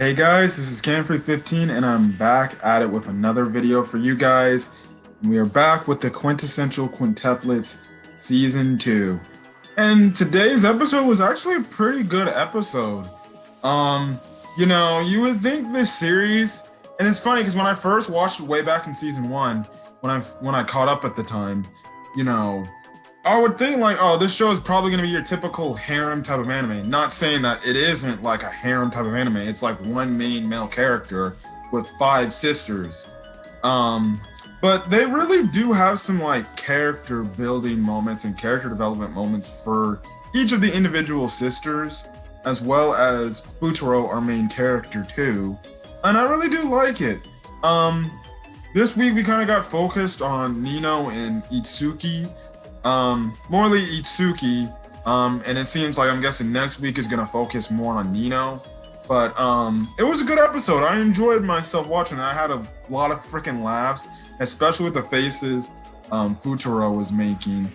Hey guys, this is Canfrey15 and I'm back at it with another video for you guys. We are back with the Quintessential Quintuplets Season 2. And today's episode was actually a pretty good episode. You would think this series, and it's funny because when I first watched it way back in Season 1, when I caught up at the time, you know, I would think like, oh, this show is probably gonna be your typical harem type of anime. Not saying that it isn't like a harem type of anime. It's like one main male character with five sisters. But they really do have some like character building moments and character development moments for each of the individual sisters, as well as Futaro, our main character too. And I really do like it. This week we kind of got focused on Nino and Itsuki. Morely Itsuki, and it seems like I'm guessing next week is gonna focus more on Nino. But it was a good episode. I enjoyed myself watching it. I had a lot of freaking laughs, especially with the faces Futaro was making.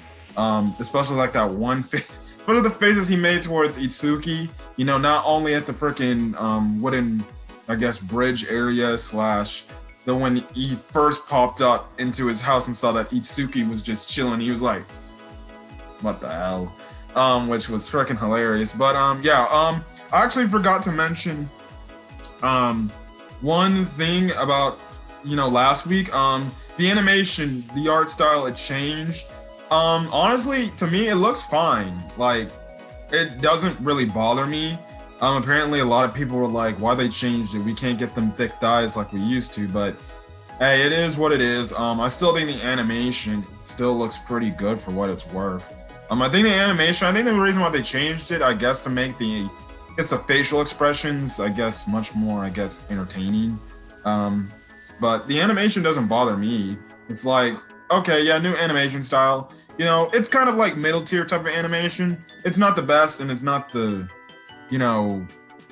Especially like that one face. One of the faces he made towards Itsuki, you know, not only at the freaking wooden, I guess, bridge area slash the when he first popped up into his house and saw that Itsuki was just chilling, he was like, what the hell? Which was freaking hilarious. But I actually forgot to mention one thing about, last week. The animation, the art style, it changed. Honestly, to me, it looks fine. Like, it doesn't really bother me. Apparently a lot of people were like, why they changed it? We can't get them thick dyes like we used to, but hey, it is what it is. I still think the animation still looks pretty good for what it's worth. I think the reason why they changed it, I guess, to make the facial expressions, I guess, much more, entertaining. But the animation doesn't bother me. It's like, okay, yeah, new animation style. It's kind of like middle tier type of animation. It's not the best and it's not the,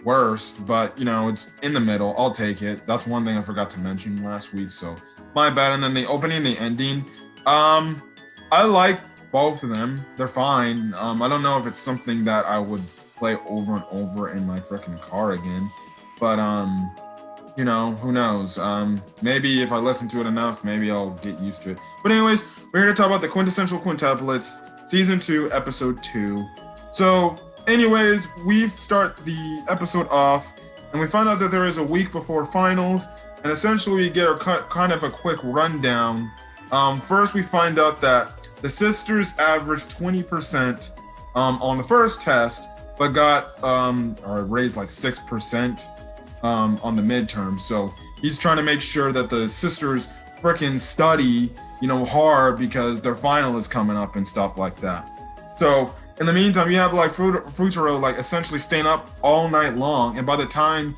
worst, but it's in the middle. I'll take it. That's one thing I forgot to mention last week, so my bad. And then the opening and the ending, I like both of them. They're fine. I don't know if it's something that I would play over and over in my freaking car again, but who knows? Maybe if I listen to it enough, maybe I'll get used to it. But anyways, we're here to talk about the Quintessential Quintuplets Season 2, Episode 2. So anyways, we start the episode off, and we find out that there is a week before finals, and essentially we get kind of a quick rundown. First, we find out that the sisters averaged 20% on the first test, but got raised like 6% on the midterm. So he's trying to make sure that the sisters freaking study, hard because their final is coming up and stuff like that. So in the meantime, you have like Futaro like essentially staying up all night long, and by the time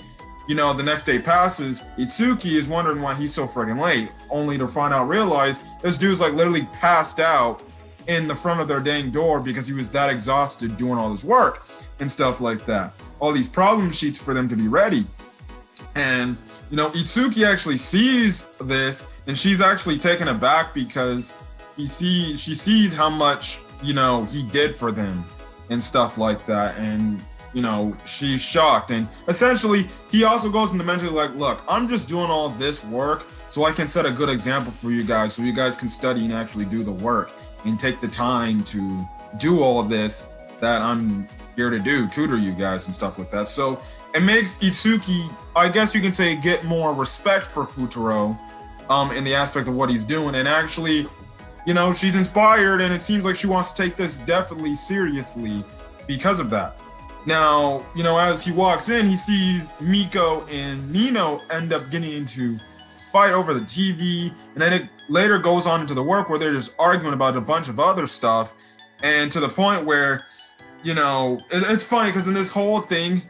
the next day passes, Itsuki is wondering why he's so freaking late, only to realize this dude's like literally passed out in the front of their dang door because he was that exhausted doing all this work and stuff like that. All these problem sheets for them to be ready. And Itsuki actually sees this, and she's actually taken aback because she sees how much he did for them and stuff like that, and she's shocked. And essentially he also goes into mentally like, look, I'm just doing all this work so I can set a good example for you guys, so you guys can study and actually do the work and take the time to do all of this that I'm here to do, tutor you guys and stuff like that. So it makes Itsuki, I guess you can say, get more respect for Futaro in the aspect of what he's doing, and actually she's inspired, and it seems like she wants to take this definitely seriously because of that. Now, as he walks in, he sees Miko and Nino end up getting into fight over the TV, and then it later goes on into the work where they're just arguing about a bunch of other stuff, and to the point where, it's funny because in this whole thing,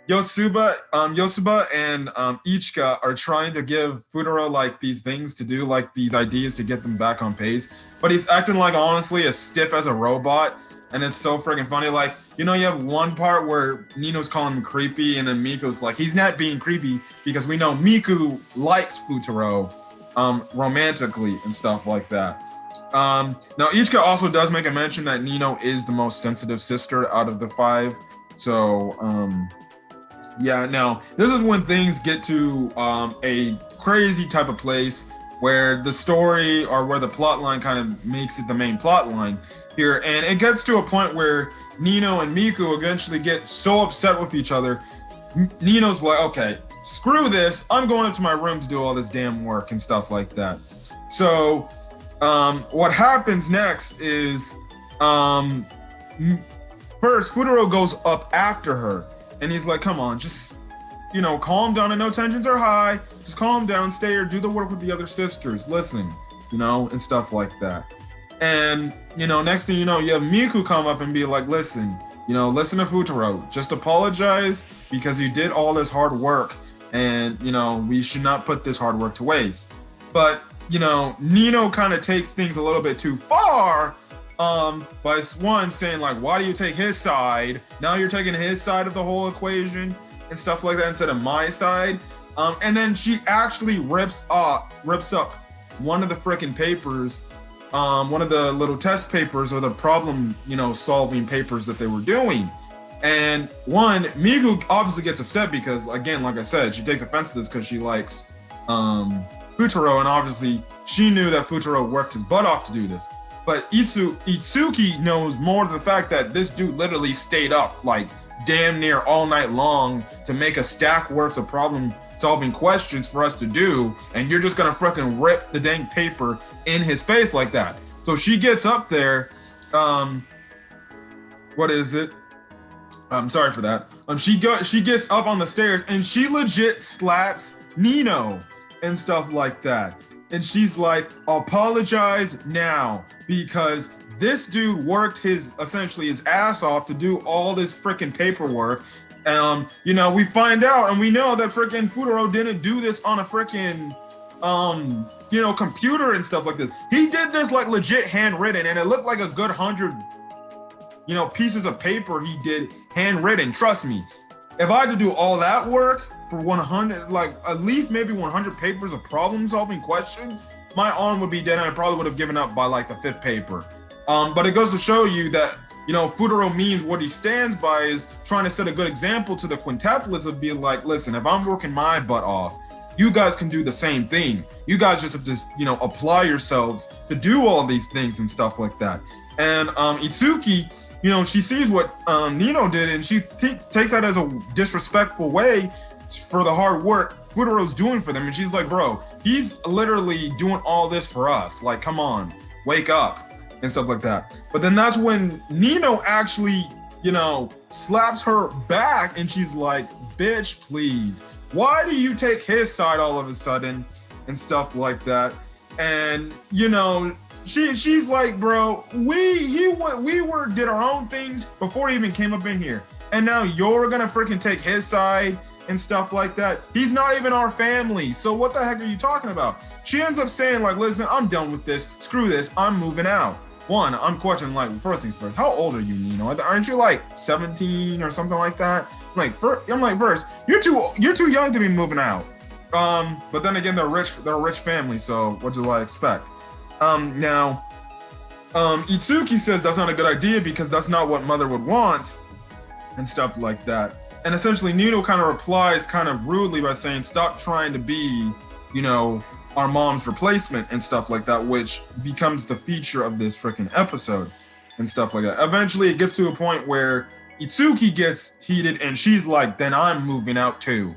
Yotsuba and Ichika are trying to give Futaro like these things to do, like these ideas to get them back on pace, but he's acting like honestly as stiff as a robot, and it's so freaking funny. Like, you have one part where Nino's calling him creepy, and then Miko's like, he's not being creepy because we know Miku likes Futaro romantically and stuff like that. Now Ichika also does make a mention that Nino is the most sensitive sister out of the five, so Yeah, now this is when things get to a crazy type of place where the story or where the plot line kind of makes it the main plot line here, and it gets to a point where Nino and Miku eventually get so upset with each other. Nino's like, okay, screw this, I'm going up to my room to do all this damn work and stuff like that. So what happens next is first Futaro goes up after her. And he's like, come on, just, calm down. I know tensions are high. Just calm down, stay here, do the work with the other sisters. Listen, and stuff like that. And, next thing you know, you have Miku come up and be like, listen to Futaro. Just apologize because you did all this hard work. And, we should not put this hard work to waste. But, Nino kind of takes things a little bit too far. By one saying like, why do you take his side? Now you're taking his side of the whole equation and stuff like that instead of my side. And then she actually rips up one of the freaking papers, one of the little test papers or the problem, solving papers that they were doing. And Miku obviously gets upset because, again, like I said, she takes offense to this because she likes Futaro, and obviously she knew that Futaro worked his butt off to do this. But Itsuki knows more to the fact that this dude literally stayed up like damn near all night long to make a stack worth of problem solving questions for us to do, and you're just gonna freaking rip the dang paper in his face like that. So she gets up there, what is it? I'm sorry for that. She gets up on the stairs and she legit slaps Nino and stuff like that. And she's like, apologize now, because this dude worked essentially his ass off to do all this freaking paperwork. We find out and we know that freaking Futaro didn't do this on a freaking, computer and stuff like this. He did this like legit handwritten, and it looked like a good 100, pieces of paper he did handwritten. Trust me, if I had to do all that work for 100, like at least maybe 100 papers of problem solving questions, my arm would be dead and I probably would have given up by like the 5th paper. But it goes to show you that, Futaro means what he stands by is trying to set a good example to the quintuplets of being like, listen, if I'm working my butt off, you guys can do the same thing. You guys just have to, apply yourselves to do all these things and stuff like that. And Itsuki, she sees what Nino did and she takes that as a disrespectful way for the hard work Futaro's doing for them. And she's like, bro, he's literally doing all this for us. Like, come on, wake up and stuff like that. But then that's when Nino actually, slaps her back and she's like, bitch, please. Why do you take his side all of a sudden and stuff like that? And, she's like, bro, we did our own things before he even came up in here. And now you're gonna freaking take his side and stuff like that. He's not even our family. So what the heck are you talking about? She ends up saying like, listen, I'm done with this. Screw this. I'm moving out. I'm questioning, like, first things first, how old are you, Nino? Aren't you like 17 or something like that? I'm like, first, you're too young to be moving out. But then again, they're a rich family, so what do I expect? Now, Itsuki says that's not a good idea because that's not what mother would want and stuff like that. And essentially Nino kind of replies kind of rudely by saying, stop trying to be, our mom's replacement and stuff like that, which becomes the feature of this freaking episode and stuff like that. Eventually it gets to a point where Itsuki gets heated and she's like, then I'm moving out too.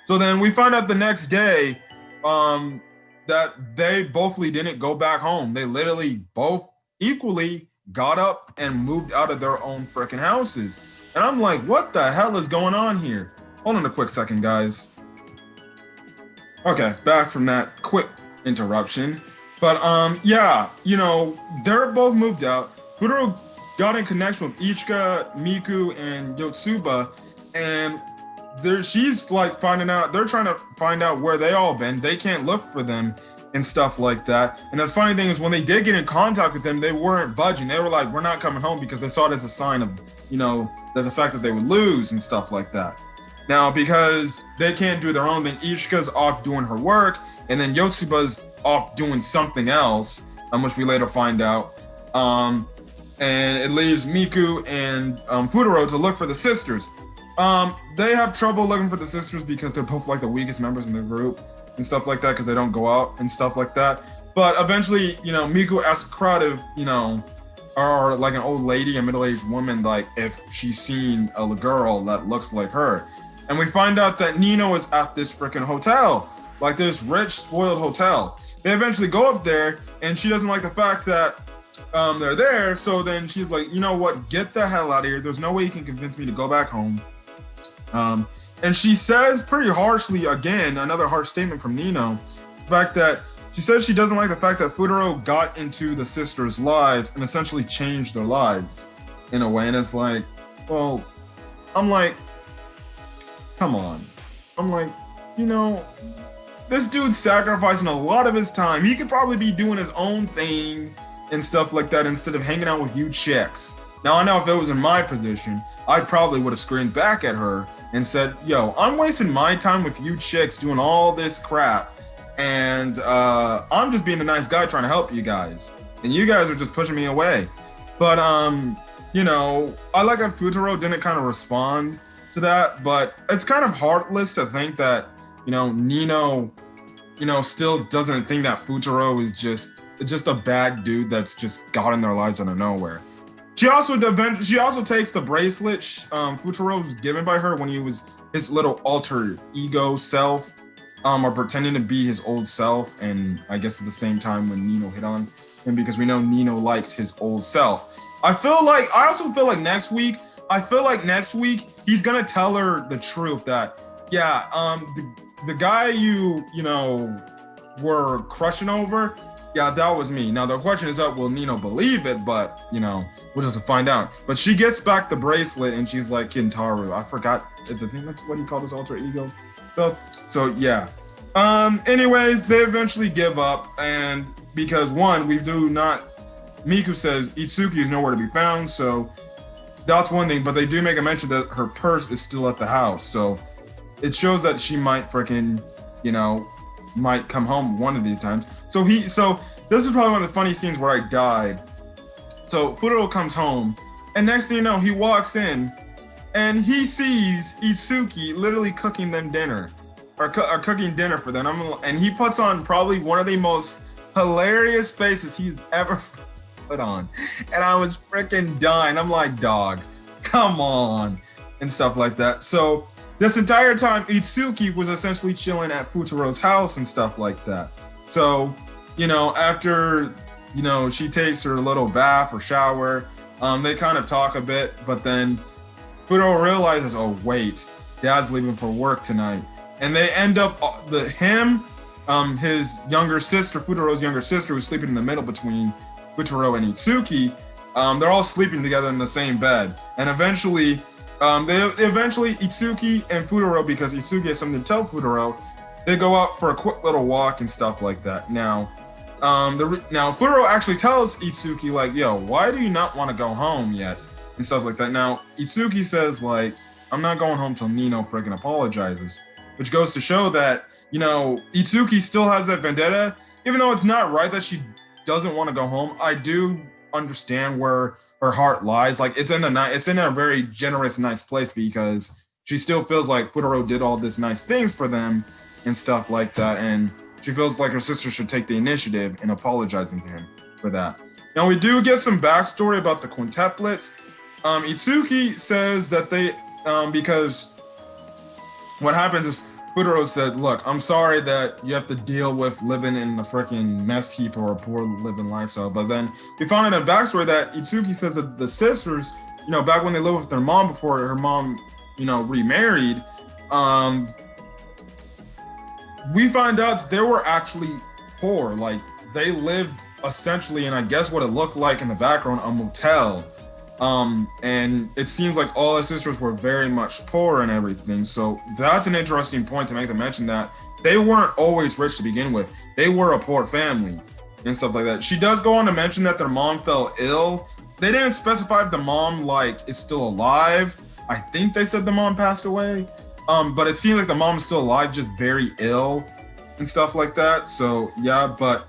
So then we find out the next day that they bothly didn't go back home. They literally both equally got up and moved out of their own freaking houses. And I'm like, what the hell is going on here? Hold on a quick second, guys. Okay, back from that quick interruption. But yeah, they're both moved out. Futaro got in connection with Ichika, Miku, and Yotsuba, and she's like they're trying to find out where they all been. They can't look for them and stuff like that. And the funny thing is when they did get in contact with them, they weren't budging. They were like, we're not coming home because they saw it as a sign of, that the fact that they would lose and stuff like that. Now, because they can't do their own thing, Ichika's off doing her work, and then Yotsuba's off doing something else, which we later find out. And it leaves Miku and Futaro to look for the sisters. They have trouble looking for the sisters because they're both like the weakest members in the group and stuff like that because they don't go out and stuff like that. But eventually, Miku asks the crowd if, or like an old lady, a middle-aged woman, like if she's seen a girl that looks like her. And we find out that Nino is at this freaking hotel, like this rich, spoiled hotel. They eventually go up there, and she doesn't like the fact that they're there. So then she's like, you know what? Get the hell out of here. There's no way you can convince me to go back home. And she says pretty harshly, again, another harsh statement from Nino, the fact that she says she doesn't like the fact that Futaro got into the sisters' lives and essentially changed their lives in a way. And it's like, well, I'm like, come on. I'm like, this dude's sacrificing a lot of his time. He could probably be doing his own thing and stuff like that instead of hanging out with you chicks. Now, I know if it was in my position, I probably would have screamed back at her and said, yo, I'm wasting my time with you chicks doing all this crap. And I'm just being a nice guy trying to help you guys. And you guys are just pushing me away. But, I like that Futaro didn't kind of respond to that. But it's kind of heartless to think that, Nino, still doesn't think that Futaro is just a bad dude that's just got in their lives out of nowhere. She also takes the bracelet Futaro was given by her when he was his little alter ego self, or pretending to be his old self, and I guess at the same time when Nino hit on him because we know Nino likes his old self. I also feel like next week he's gonna tell her the truth that the guy you were crushing over, yeah, that was me. Now the question is will Nino believe it? But we'll just find out. But she gets back the bracelet and she's like, Kintaro, I forgot the thing. That's what he called his alter ego. So yeah. Anyways, they eventually give up, and because Miku says Itsuki is nowhere to be found, so that's one thing. But they do make a mention that her purse is still at the house, so it shows that she might might come home one of these times. So this is probably one of the funny scenes where I died. So Futaro comes home, and next thing you know, he walks in, and he sees Itsuki literally cooking them dinner, or cooking dinner for them. And he puts on probably one of the most hilarious faces he's ever put on. And I was freaking dying. I'm like, dog, come on, and stuff like that. So this entire time, Itsuki was essentially chilling at Futaro's house and stuff like that. So, after, she takes her little bath or shower, they kind of talk a bit, but then Futaro realizes, oh, wait, Dad's leaving for work tonight. And they end up, his younger sister, Futaro's younger sister, who's sleeping in the middle between Futaro and Itsuki, they're all sleeping together in the same bed. And eventually, Itsuki and Futaro, because Itsuki has something to tell Futaro, they go out for a quick little walk and stuff like that. Now Futaro actually tells Itsuki, like, yo, why do you not want to go home yet? And stuff like that. Now, Itsuki says, like, I'm not going home till Nino friggin' apologizes. Which goes to show that, Itsuki still has that vendetta. Even though it's not right that she doesn't want to go home, I do understand where her heart lies. Like, it's in a very generous, nice place because she still feels like Futaro did all this nice things for them and stuff like that. And she feels like her sister should take the initiative in apologizing to him for that. Now, we do get some backstory about the Quintuplets. Itsuki says that they, because what happens is Futaro said, look, I'm sorry that you have to deal with living in the freaking mess heap or a poor living lifestyle. But then we found out in a backstory that Itsuki says that the sisters, back when they lived with their mom before her mom, remarried, we find out that they were actually poor. Like, they lived essentially in, I guess what it looked like in the background, a motel. And it seems like all the sisters were very much poor and everything. So that's an interesting point to make, to mention that they weren't always rich to begin with. They were a poor family and stuff like that. She does go on to mention that their mom fell ill. They didn't specify if the mom, like, is still alive. I think they said the mom passed away. But it seems like the mom is still alive, just very ill and stuff like that. So yeah, but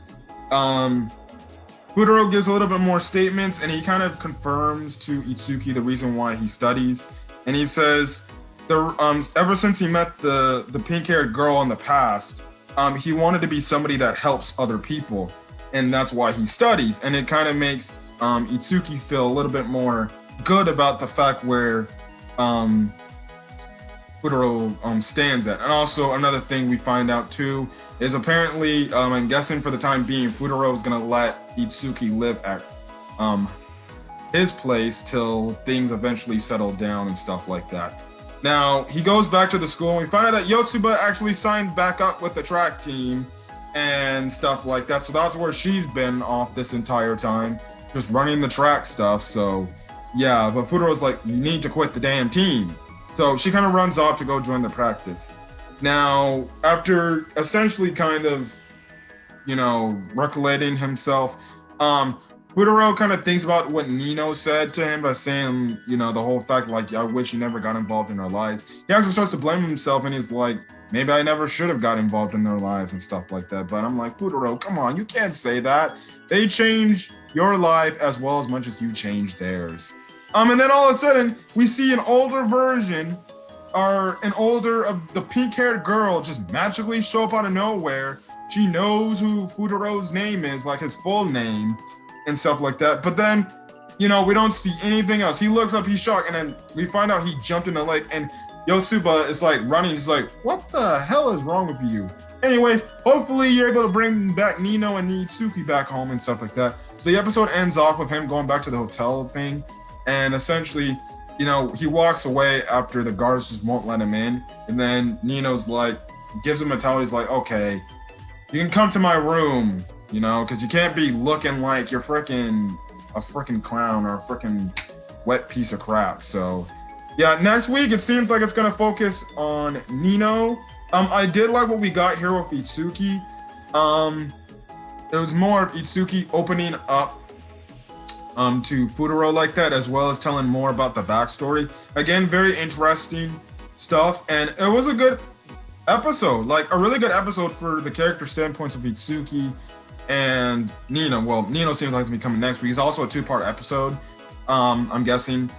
Futaro gives a little bit more statements, and he kind of confirms to Itsuki the reason why he studies. And he says, ever since he met the pink-haired girl in the past, he wanted to be somebody that helps other people, and that's why he studies. And it kind of makes Itsuki feel a little bit more good about the fact where Futaro stands at. And also another thing we find out too is apparently, I'm guessing for the time being, Futaro is gonna let Itsuki live at his place till things eventually settle down and stuff like that. Now, he goes back to the school and we find out that Yotsuba actually signed back up with the track team and stuff like that. So that's where she's been off this entire time, just running the track stuff. So yeah, but Futaro's like, you need to quit the damn team. So she kind of runs off to go join the practice. Now, after essentially kind of, recollecting himself, Futaro kind of thinks about what Nino said to him by saying, the whole fact, like, I wish he never got involved in our lives. He actually starts to blame himself and he's like, maybe I never should have got involved in their lives and stuff like that. But I'm like, Futaro, come on, you can't say that. They changed your life as well as much as you changed theirs. And then all of a sudden, we see an older version, or an older of the pink-haired girl just magically show up out of nowhere. She knows who Futaro's name is, like his full name, and stuff like that. But then, we don't see anything else. He looks up, he's shocked, and then we find out he jumped in the lake, and Yotsuba is like running. He's like, what the hell is wrong with you? Anyways, hopefully you're able to bring back Nino and Itsuki back home and stuff like that. So the episode ends off with him going back to the hotel thing, and essentially, he walks away after the guards just won't let him in, and then Nino's like, gives him a towel. He's like, okay, you can come to my room, because you can't be looking like you're a freaking clown or a freaking wet piece of crap. So yeah, next week it seems like it's gonna focus on Nino. I did like what we got here with Itsuki. It was more of Itsuki opening up to Futaro like that, as well as telling more about the backstory. Again, very interesting stuff, and it was a good episode, like a really good episode for the character standpoints of Itsuki and Nino. Well, Nino seems like it's gonna be coming next week. It's also a 2-part episode, I'm guessing.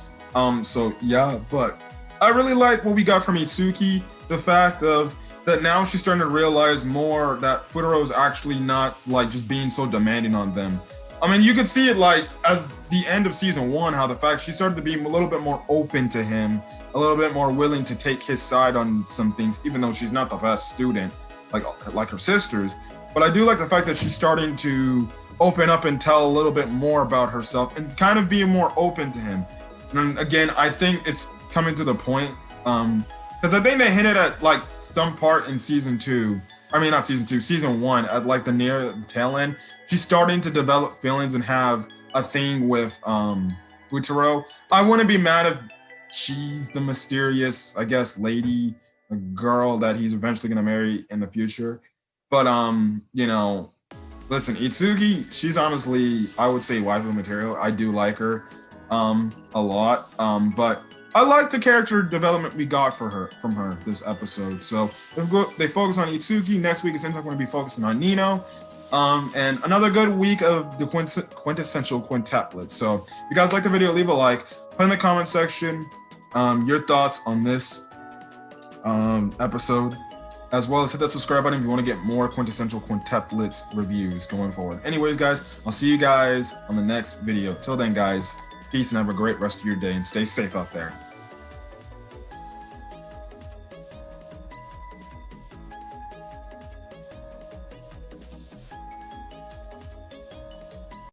So yeah, but I really like what we got from Itsuki. The fact of that now she's starting to realize more that Futaro is actually not like just being so demanding on them. I mean, you could see it like as the end of season 1, how the fact she started to be a little bit more open to him, a little bit more willing to take his side on some things, even though she's not the best student like her sisters. But I do like the fact that she's starting to open up and tell a little bit more about herself and kind of being more open to him. And again, I think it's coming to the point, because I think they hinted at like some part in season 2. I mean, not season 2, season 1, at like the tail end. She's starting to develop feelings and have a thing with Futaro. I wouldn't be mad if she's the mysterious, I guess, lady, a girl that he's eventually gonna marry in the future. But listen, Itsuki, she's honestly, I would say, waifu material. I do like her a lot. But I like the character development we got from her this episode. So they focus on Itsuki. Next week, it seems like we're going to be focusing on Nino. And another good week of the Quintessential Quintuplets. So if you guys like the video, leave a like. Put in the comment section your thoughts on this episode, as well as hit that subscribe button if you want to get more Quintessential Quintuplets reviews going forward. Anyways, guys, I'll see you guys on the next video. Till then, guys, peace and have a great rest of your day and stay safe out there.